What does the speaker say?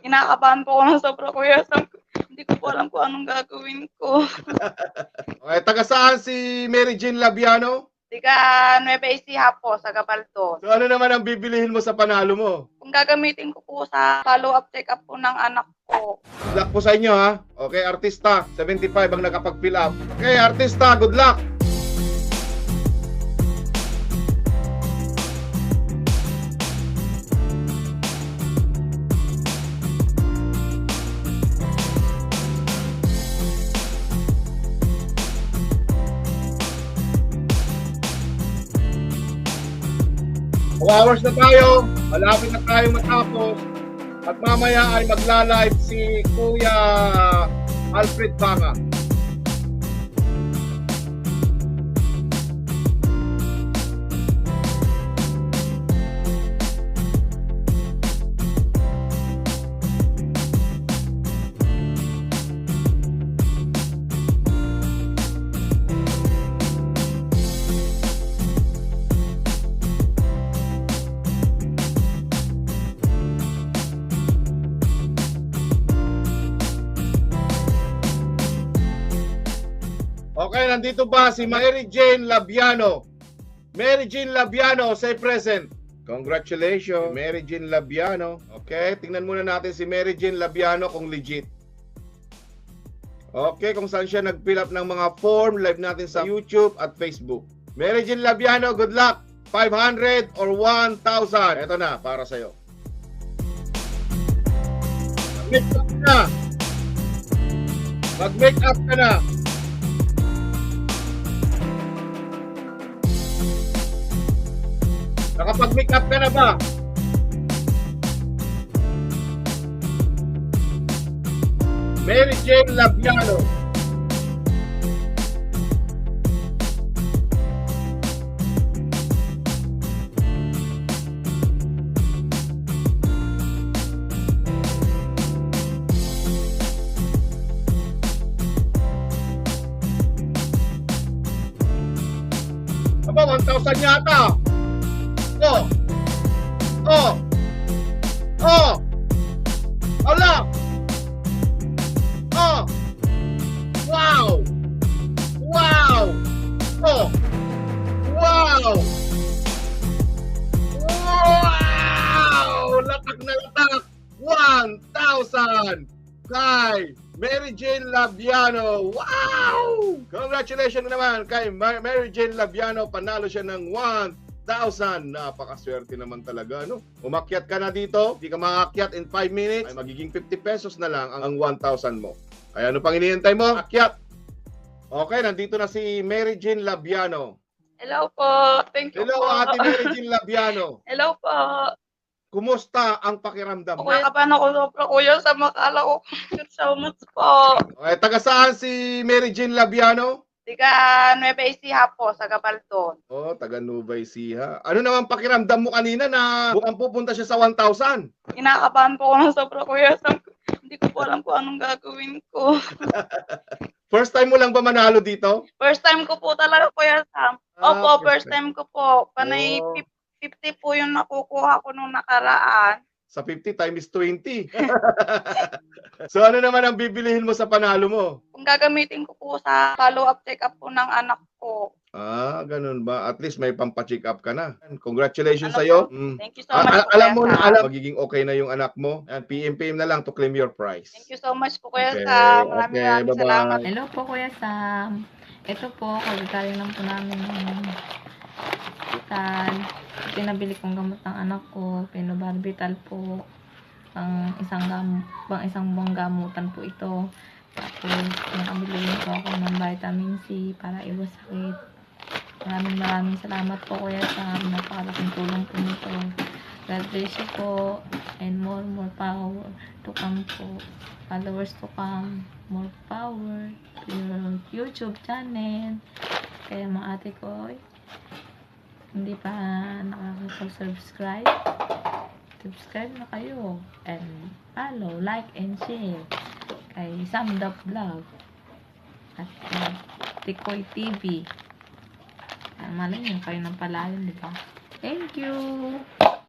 Kinakabahan po ako ng sobra, kuya Sam. Hindi ko po alam kung anong gagawin ko. Okay, taga saan si Mary Jane Labiano? Tiga Nueva Ecija po, sa Gabaldon. So ano naman ang bibilihin mo sa panalo mo? Kung gagamitin ko po sa follow-up check-up po ng anak ko. Good luck po sa inyo ha. Okay, artista, 75 ang nakapag-fill up. Okay, artista, good luck! Hours na tayo, malapit na tayo matapos. At mamaya ay magla-live si Kuya Alfred Banga. Okay, nandito ba si Mary Jane Labiano? Mary Jane Labiano, say present. Congratulations, Mary Jane Labiano. Okay, tingnan muna natin si Mary Jane Labiano kung legit. Okay, kung saan siya nag-fill up ng mga form, live natin sa YouTube at Facebook. Mary Jane Labiano, good luck! 500 or 1,000. Ito na, para sa'yo. Mag-make up ka na. Mag-make up ka na. Nakapag-make up ka na ba? Mary Jane Labiano. Aba, 1,000 yata. Oh! Oh! Oh! Ala! Oh! Wow! Wow! Oh! Wow! Wow! Latak na latak! 1,000! Kay Mary Jane Labiano! Wow! Congratulations naman kay Mary Jane Labiano. Panalo siya ng 1,000. Napakaswerte naman talaga, no? Umakyat ka na dito, hindi ka makakyat in 5 minutes, ay magiging 50 pesos na lang ang 1,000 mo. Kaya ano pang hinihintay mo? Akyat! Okay, nandito na si Mary Jane Labiano. Hello po. Thank you Hello, po. Ate Mary Jane Labiano. Hello po. Kumusta ang pakiramdam mo? Kinakabahan ako sobra, kuya Sam. Akala ko. Thank you so much po. Okay, taga saan si Mary Jane Labiano? Tiga Nueva Ecija po, sa Gabaldon. Oh, taga Nueva Ecija. Ano naman pakiramdam mo kanina na mukhang pupunta siya sa 1,000? Kinakabahan po ako ng sobra, kuya Sam. Hindi ko po alam kung anong gagawin ko. First time mo lang ba manalo dito? First time ko po talaga, kuya Sam. Opo, first time ko po. Panay Oh. 50 po yung nakukuha ko nung nakaraan. Sa 50 times 20. So ano naman ang bibilihin mo sa panalo mo? Kung gagamitin ko po sa follow-up check-up po ng anak ko. Ah, ganun ba? At least may pampacheck up ka na. Congratulations Ano sa'yo. po? Thank you so much po, Alam Kuya mo na, Sam. alam, magiging okay na yung anak mo. And PM na lang to claim your prize. Thank you so much po, Kuya Okay, Sam. Maraming okay, maraming bye-bye. salamat. Hello po, Kuya Sam. Ito po, kagagaling lang po namin ng hospital. Pinabili kong gamot ng anak ko, pinobarbital po. Pang isang buwang gamutan po ito. Tapos, pinabili po ako ng vitamin C para iwas sakit. Maraming salamat po, Kuya Sam. Napakalaking tulong po nito. God bless you po. And more power to come po. Followers to come. More power to your YouTube channel. Kaya mga ate ko, hindi pa nakakapag-subscribe, subscribe na kayo. And follow, like, and share kay Sam the Vlog at Tikoy TV. Malay nyo kayo ng palayan, di ba? Thank you!